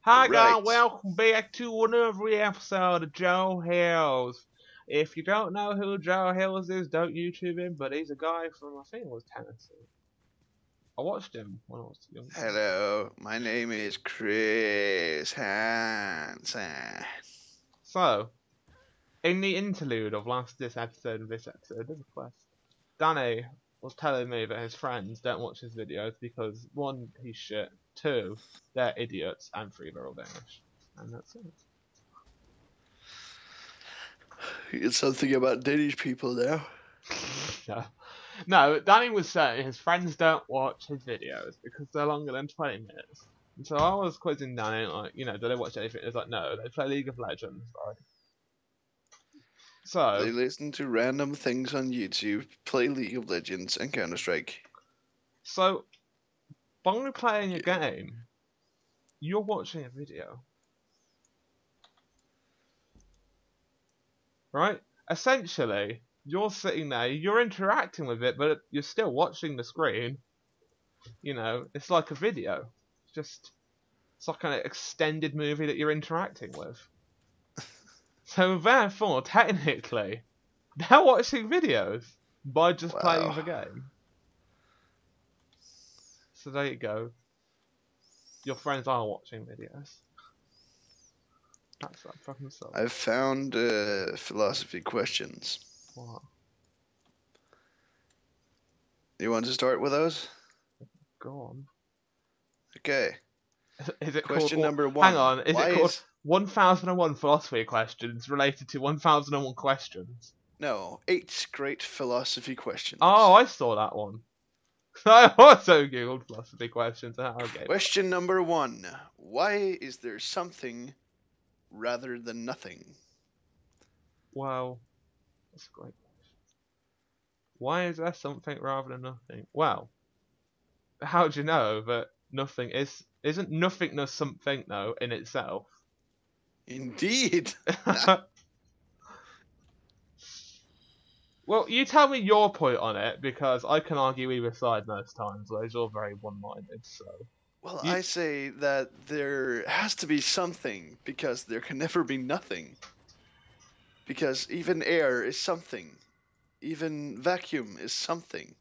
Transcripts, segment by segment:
Hi Right. guys, welcome back to another episode of Joe Hills. If you don't know who Joe Hills is, don't YouTube him, but he's a guy from, I think it was Tennessee. I watched him when I was younger. Hello. My name is Chris Hansen. So, in the interlude of this episode of this episode, there's a quest. Danny was telling me that his friends don't watch his videos because, one, he's shit, two, they're idiots, and three, they're all Danish. And that's it. It's something about Danish people now. No. No, Danny was saying his friends don't watch his videos because they're longer than 20 minutes. And so I was quizzing Danny, like, do they watch anything? He's like, no, they play League of Legends, right? So, They listen to random things on YouTube, play League of Legends and Counter-Strike. so by playing a game, you're watching a video. Right? Essentially, you're sitting there, you're interacting with it, but you're still watching the screen. It's like a video. It's like an extended movie that you're interacting with. So therefore, technically, they're watching videos by just playing the game. So there you go. Your friends are watching videos. That's that fucking stuff. I've found philosophy questions. What? You want to start with those? Go on. Okay. Is it Question called, number one. Hang on, is it called 1001 philosophy questions related to 1001 questions? No, 8 great philosophy questions. Oh, I saw that one. I also googled philosophy questions. Okay. Question number 1. Why is there something rather than nothing? Well, that's a great question. Why is there something rather than nothing? Well, how do you know that nothing isn't nothingness something though in itself? Indeed. Well, you tell me your point on it because I can argue either side most times, whereas you're very one-minded. So. Well, I say that there has to be something because there can never be nothing. Because even air is something. Even vacuum is something.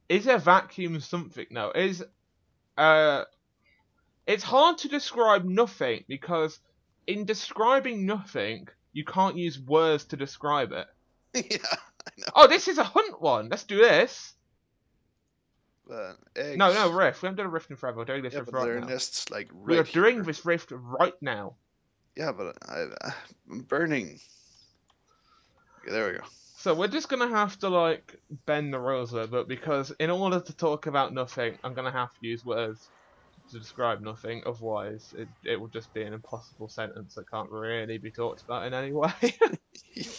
Is a vacuum something? No. It's hard to describe nothing because in describing nothing, you can't use words to describe it. Yeah, I know. Oh, this is a hunt one. Let's do this. Eggs. No, riff. We haven't done a riff in forever. We're doing this Yeah, riff but right there are now. nests like right We are doing here. this riff right now. Yeah, but I'm burning. Okay, there we go. So we're just gonna have to bend the rules a little bit because in order to talk about nothing, I'm gonna have to use words to describe nothing. Otherwise, it will just be an impossible sentence that can't really be talked about in any way.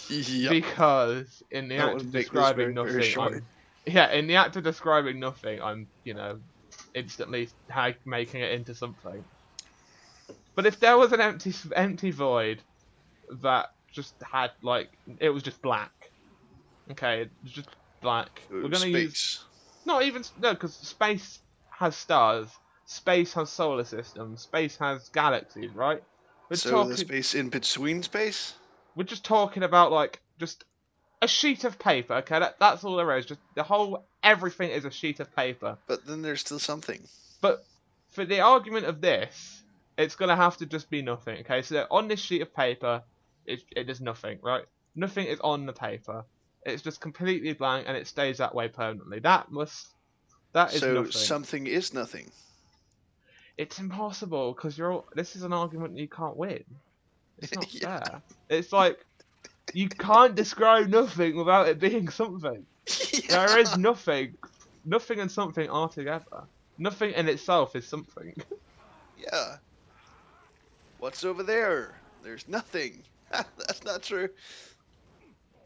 Yep. Because in the act of describing nothing, in the act of describing nothing, I'm instantly making it into something. But if there was an empty void that just had it was just black. Okay, it was just black. Ooh, We're gonna space. use no, because space has stars, space has solar systems, space has galaxies, right? The space in between space? We're just talking about just a sheet of paper. Okay, that's all there is. Just everything is a sheet of paper. But then there's still something. But for the argument of this, it's gonna have to just be nothing. Okay, so on this sheet of paper, it is nothing, right? Nothing is on the paper. It's just completely blank, and it stays that way permanently. That is nothing. So something is nothing. It's impossible because this is an argument you can't win. It's not Yeah. fair. It's like you can't describe nothing without it being something. Yeah. There is nothing. Nothing and something are together. Nothing in itself is something. Yeah. What's over there? There's nothing. That's not true.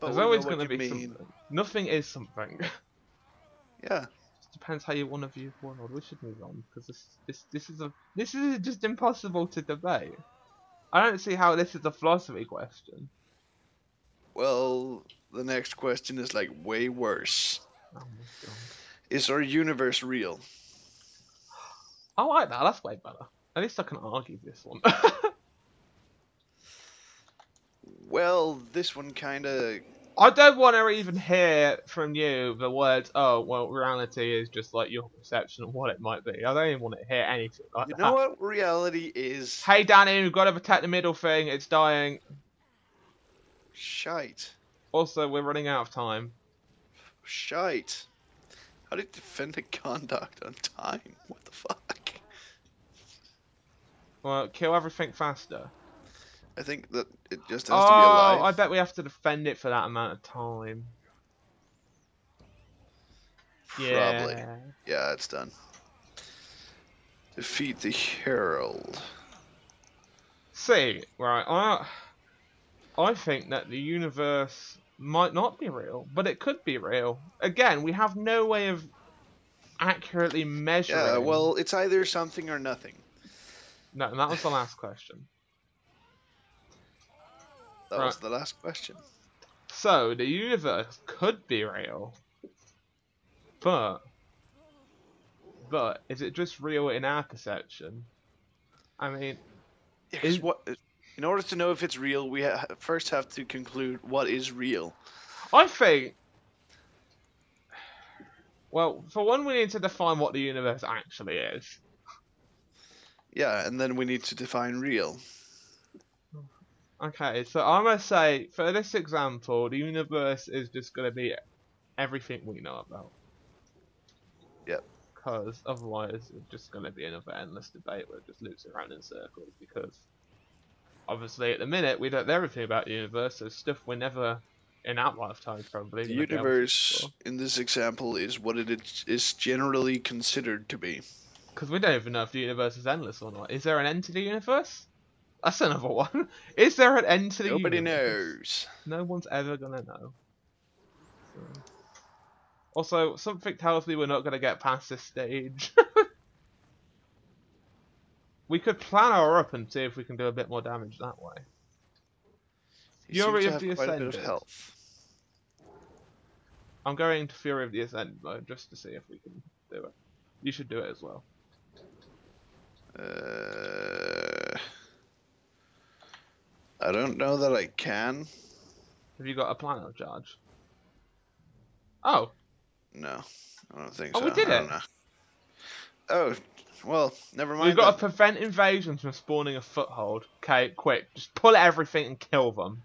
But There's always going to be something. Nothing is something. Yeah. Just depends how you want to view the world. We should move on because this is just impossible to debate. I don't see how this is a philosophy question. Well, the next question is way worse. Oh my god. Is our universe real? I like that. That's way better. At least I can argue this one. Well, this one kind of. I don't want to even hear from you the words, oh, well, reality is just like your perception of what it might be. I don't even want to hear anything like You know that. what reality is? Hey, Danny, we've got to protect the middle thing. It's dying. Shite. Also, we're running out of time. Shite. How do you defend the conduct on time? What the fuck? Well, kill everything faster. I think that it just has to be alive. I bet we have to defend it for that amount of time. Probably. Yeah. Yeah, it's done. Defeat the Herald. See, right, I think that the universe might not be real, but it could be real. Again, we have no way of accurately measuring. Yeah, well, it's either something or nothing. No, and that was the last question. That was the last question. So, the universe could be real, but is it just real in our perception? I mean, in order to know if it's real, we first have to conclude what is real. I think, well, for one, we need to define what the universe actually is. Yeah, and then we need to define real. Okay, so I'm going to say, for this example, the universe is just going to be everything we know about. Yep. Because otherwise it's just going to be another endless debate where it just loops around in circles, because obviously at the minute we don't know everything about the universe, so stuff we're never in our lifetime probably. The universe in this example is what it is generally considered to be. Because we don't even know if the universe is endless or not. Is there an end to the universe? That's another one. Is there an end to the universe? Nobody knows. No one's ever gonna know. So. Also, something tells me we're not gonna get past this stage. We could plan our up and see if we can do a bit more damage that way. Fury of the Ascended. Health. I'm going to Fury of the Ascended mode just to see if we can do it. You should do it as well. I don't know that I can. Have you got a planner charge? Oh. No, I don't think so. Oh, we did it. Oh, well, never mind. We've got to prevent invasions from spawning a foothold. Okay, quick. Just pull everything and kill them.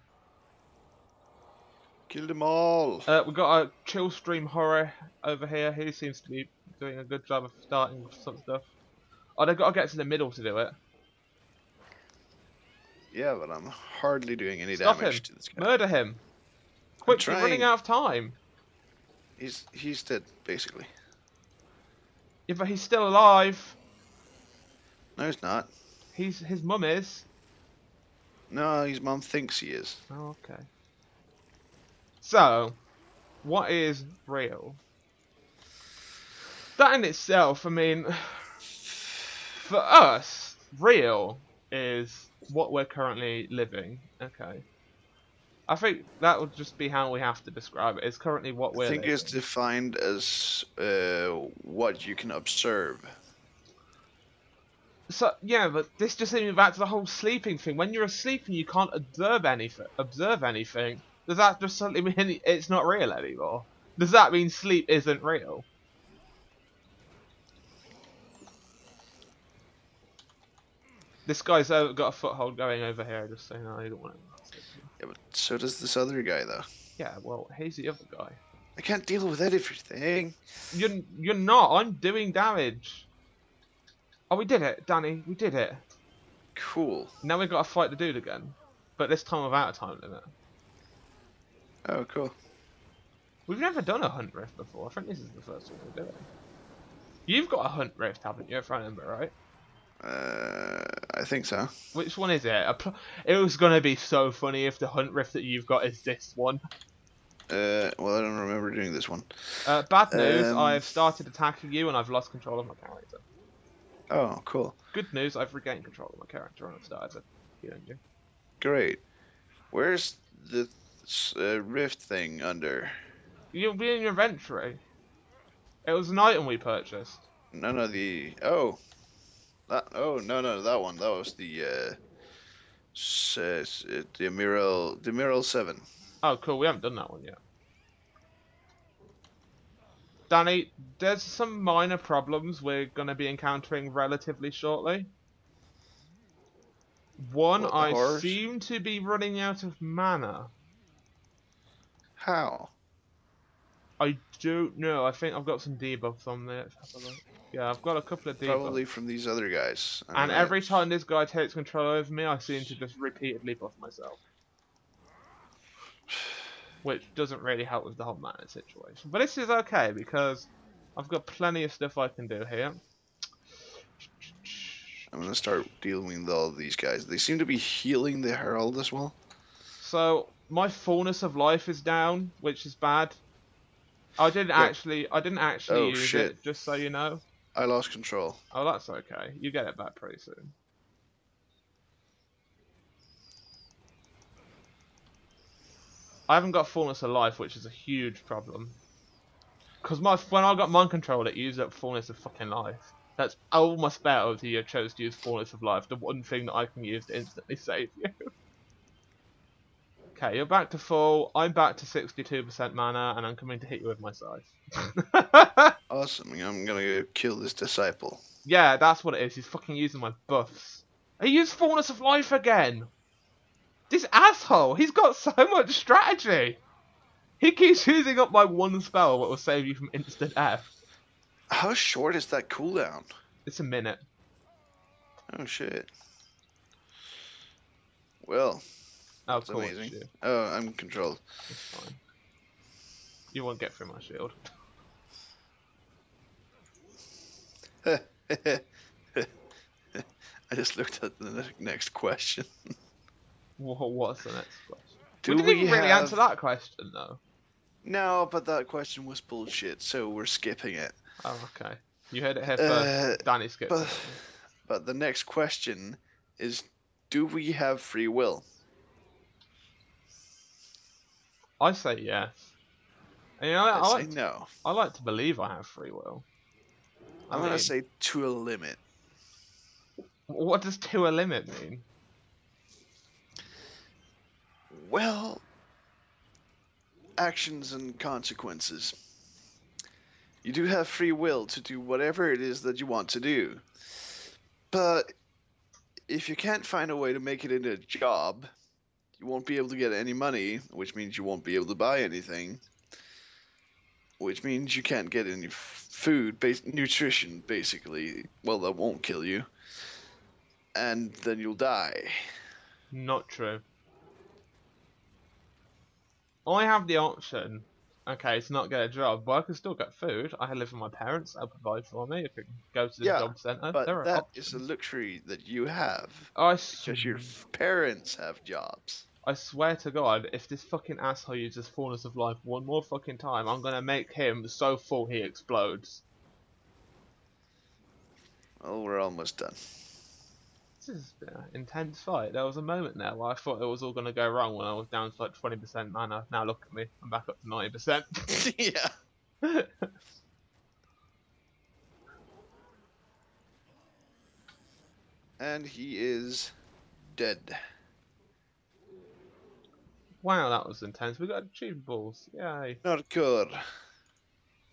Kill them all. We've got a chill stream horror over here. He seems to be doing a good job of starting some stuff. Oh, they've got to get to the middle to do it. Yeah, but I'm hardly doing any Stop damage him. to this guy. Murder him. Quick, you're running out of time. He's dead, basically. Yeah, but he's still alive. No, he's not. His mum is. No, his mum thinks he is. Oh, okay. So, what is real? That in itself, I mean, for us, real is what we're currently living. Okay. I think that would just be how we have to describe it. It's currently what we're living. I think it's defined as what you can observe. So yeah, but this just leads me back to the whole sleeping thing. When you're asleep and you can't observe anything, does that just suddenly mean it's not real anymore? Does that mean sleep isn't real? This guy's got a foothold going over here, just saying, no, I don't want to. Yeah, but so does this other guy, though. Yeah, well, he's the other guy. I can't deal with everything. You're not. I'm doing damage. Oh, we did it, Danny. We did it. Cool. Now we've got to fight the dude again, but this time without a time limit. Oh, cool. We've never done a hunt rift before. I think this is the first one we're doing. You've got a hunt rift, haven't you, if I remember right? I think so. Which one is it? It was gonna be so funny if the hunt rift that you've got is this one. Well, I don't remember doing this one. Bad news, I've started attacking you and I've lost control of my character. Oh, cool. Good news, I've regained control of my character and I've started healing you. Great. Where's the rift thing under? You'll be in your inventory. It was an item we purchased. None of the... Oh. Oh no, that one. That was the Emerald 7. Oh, cool. We haven't done that one yet. Danny, there's some minor problems we're going to be encountering relatively shortly. One, What, the I horrors? seem to be running out of mana. How? I don't know. I think I've got some debuffs on there. Let's have a look. Yeah, I've got a couple of debuffs. Probably from these other guys. I'm And gonna. every time this guy takes control over me, I seem to just repeatedly buff myself. Which doesn't really help with the whole mana situation. But this is okay, because I've got plenty of stuff I can do here. I'm gonna start dealing with all of these guys. They seem to be healing the Herald as well. So, my fullness of life is down, which is bad. I didn't actually Oh use shit! it, just so you know. I lost control. Oh, that's okay. You get it back pretty soon. I haven't got fullness of life, which is a huge problem. Because when I got mind control, it used up fullness of fucking life. That's almost better if you chose to use fullness of life, the one thing that I can use to instantly save you. Okay, you're back to full. I'm back to 62% mana, and I'm coming to hit you with my scythe. Awesome. I'm gonna go kill this disciple. Yeah, that's what it is. He's fucking using my buffs. He used fullness of life again. This asshole. He's got so much strategy. He keeps using up my one spell that will save you from instant F. How short is that cooldown? It's a minute. Oh shit. Well, Oh, that's cool. amazing. Oh, I'm controlled. It's fine. You won't get through my shield. I just looked at the next question. What's the next question? Do We didn't we even really have... answer that question, though. No, but that question was bullshit, so we're skipping it. Oh, okay. You heard it here first. Danny skipped it. But the next question is, do we have free will? I say yes. And, you know, I say no. I like to believe I have free will. I'm gonna say to a limit. What does to a limit mean? Well, actions and consequences. You do have free will to do whatever it is that you want to do. But if you can't find a way to make it into a job, you won't be able to get any money, which means you won't be able to buy anything, which means you can't get any food, nutrition, basically. Well, that won't kill you. And then you'll die. Not true. I have the option, okay, to not get a job, but I can still get food. I live with my parents, they'll provide for me. I can go to the job centre. But there are that options. is a luxury that you have. Because your parents have jobs. I swear to God, if this fucking asshole uses fullness of life one more fucking time, I'm gonna make him so full he explodes. Well, we're almost done. This has been an intense fight. There was a moment there where I thought it was all gonna go wrong when I was down to like 20% mana. Now look at me, I'm back up to 90%. Yeah. And he is dead. Wow, that was intense. We got achievables. Yay. Not good.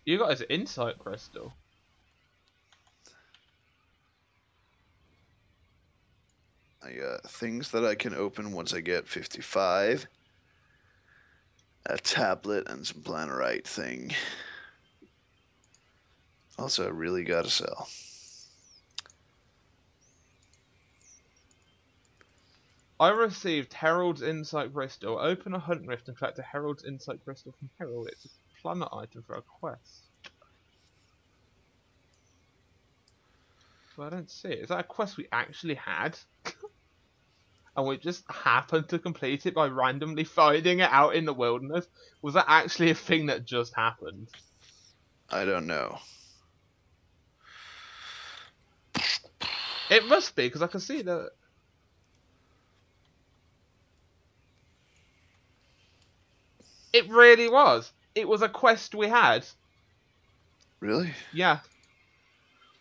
You got his insight crystal. I got things that I can open once I get 55. A tablet and some planarite thing. Also, I really gotta sell. I received Herald's Insight Crystal. Open a hunt rift and collect a Herald's Insight Crystal from Herald. It's a planet item for a quest. Well, I don't see it. Is that a quest we actually had? And we just happened to complete it by randomly finding it out in the wilderness? Was that actually a thing that just happened? I don't know. It must be, because I can see that... It really was. It was a quest we had. Really? Yeah.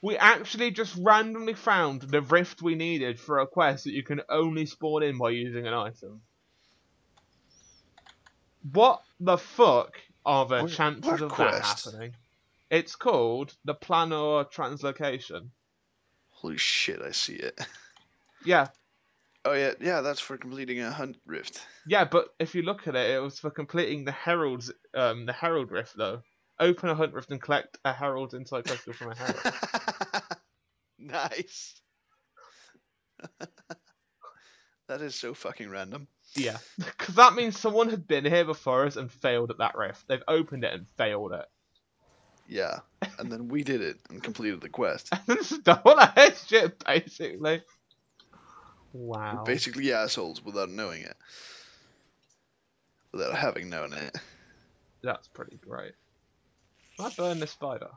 We actually just randomly found the rift we needed for a quest that you can only spawn in by using an item. What the fuck are the chances what of that quest? happening? It's called the Planor Translocation. Holy shit, I see it. Yeah. Oh yeah, that's for completing a hunt rift. Yeah, but if you look at it, it was for completing the Herald Rift though. Open a hunt rift and collect a Herald Insight crystal from a Herald. Nice. That is so fucking random. Yeah, because that means someone had been here before us and failed at that rift. They've opened it and failed it. Yeah, and then we did it and completed the quest. And stole that shit, basically. Wow. We're basically assholes without knowing it. Without having known it. That's pretty great. Can I burn this spider?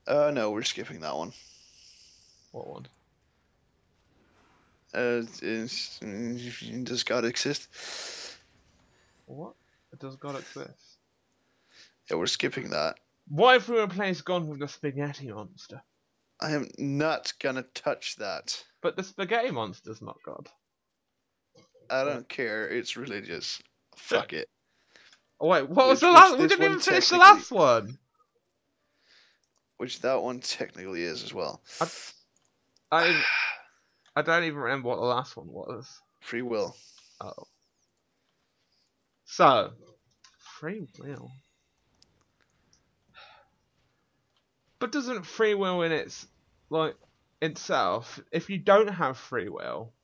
No, we're skipping that one. What one? Does God exist? What? Does God exist? Yeah, we're skipping that. What if we were playing Gone with the Spaghetti Monster? I am not gonna touch that. But the Spaghetti Monster's not God. I don't care. It's religious. Fuck it. Oh wait, what was Which the last? We this didn't one even finish the technically- last one. Which that one technically is as well. I don't even remember what the last one was. Free will. Oh. So, free will. But doesn't free will in its itself, if you don't have free will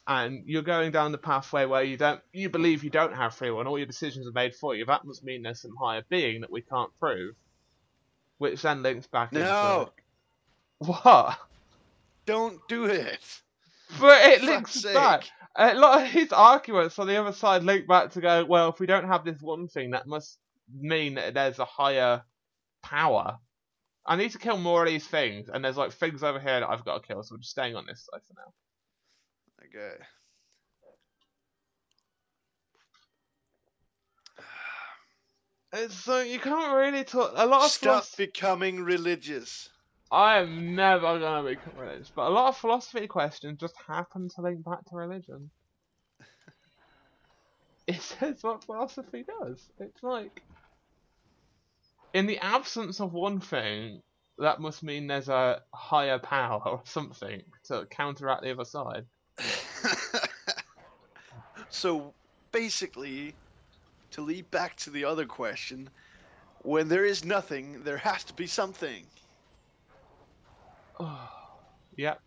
and you're going down the pathway where you believe you don't have free will and all your decisions are made for you, that must mean there's some higher being that we can't prove. Which then links back into what? Don't do it. But it For links fuck's back. sake. A lot of his arguments on the other side link back to go, well, if we don't have this one thing, that must mean that there's a higher power. I need to kill more of these things, and there's like things over here that I've got to kill, so I'm just staying on this side for now. Okay. It's so you can't really talk. A lot of Stop becoming religious. I am never gonna become religious, but a lot of philosophy questions just happen to link back to religion. It says what philosophy does. It's like, in the absence of one thing, that must mean there's a higher power or something to counteract the other side. So basically, to lead back to the other question, when there is nothing, there has to be something. Yep.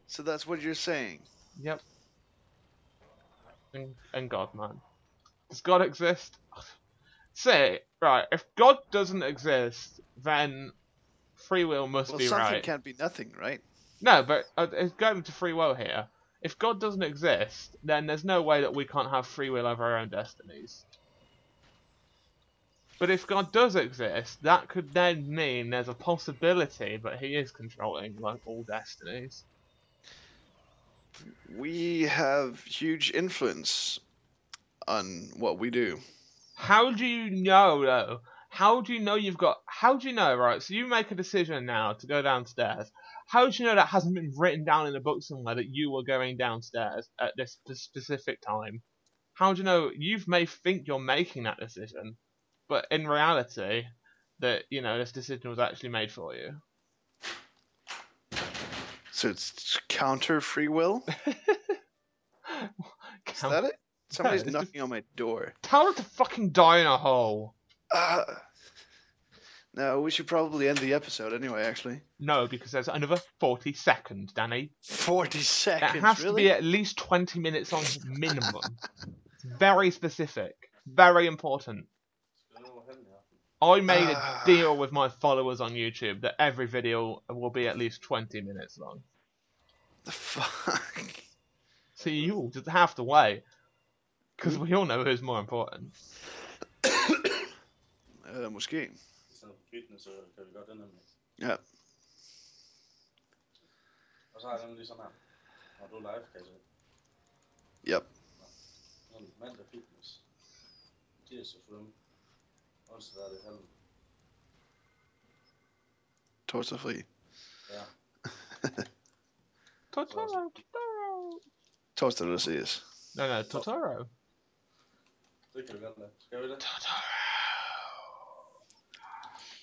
So that's what you're saying. Yep. And God, man. Does God exist? Say, right, if God doesn't exist, then free will must be something right. can't be nothing, right? No, but it's going to free will here. If God doesn't exist, then there's no way that we can't have free will over our own destinies. But if God does exist, that could then mean there's a possibility that he is controlling like all destinies. We have huge influence on what we do. How do you know, though? How do you know you've got... How do you know, right? So you make a decision now to go downstairs. How do you know that hasn't been written down in a book somewhere that you were going downstairs at this specific time? How do you know... You may think you're making that decision, but in reality, that, you know, this decision was actually made for you. So it's counter free will? Is that it? Somebody's knocking on my door. Tell her to fucking die in a hole. No, we should probably end the episode anyway, actually. No, because there's another 40 seconds, Danny. 40 seconds, It has really? to be at least 20 minutes on minimum. It's very specific. Very important. I made a deal with my followers on YouTube that every video will be at least 20 minutes long. The fuck? So you will just have to wait. Because we all know who's more important. Måske. Ja. Og så har jeg den lige sådan her. Og du er live, kan jeg se. Yep. Mandag fitness. Tirsdag svømme. Onsdag er det halv. Torsdag fri. Ja. Totoro, Totoro. Toaster ses. No, Totoro. Det kan vi godt lade. Skal vi det? Totoro.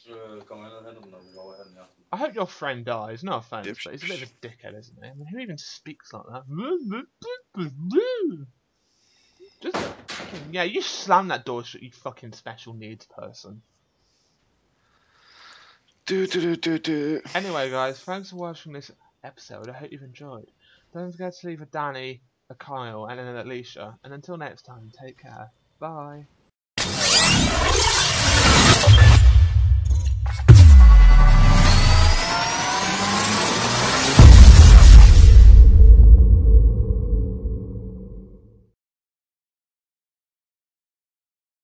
Så kommer jeg ned og henter dem, når vi går over her den aften. I hope your friend dies. No offense, Yep. but he's a bit of a dickhead, isn't he? I mean, who even speaks like that? Just fucking, yeah, you slam that door shut, you fucking special needs person. Anyway, guys, thanks for watching this episode. I hope you've enjoyed. Don't forget to leave a Danny, a Kyle, and an Alicia. And until next time, take care. Bye.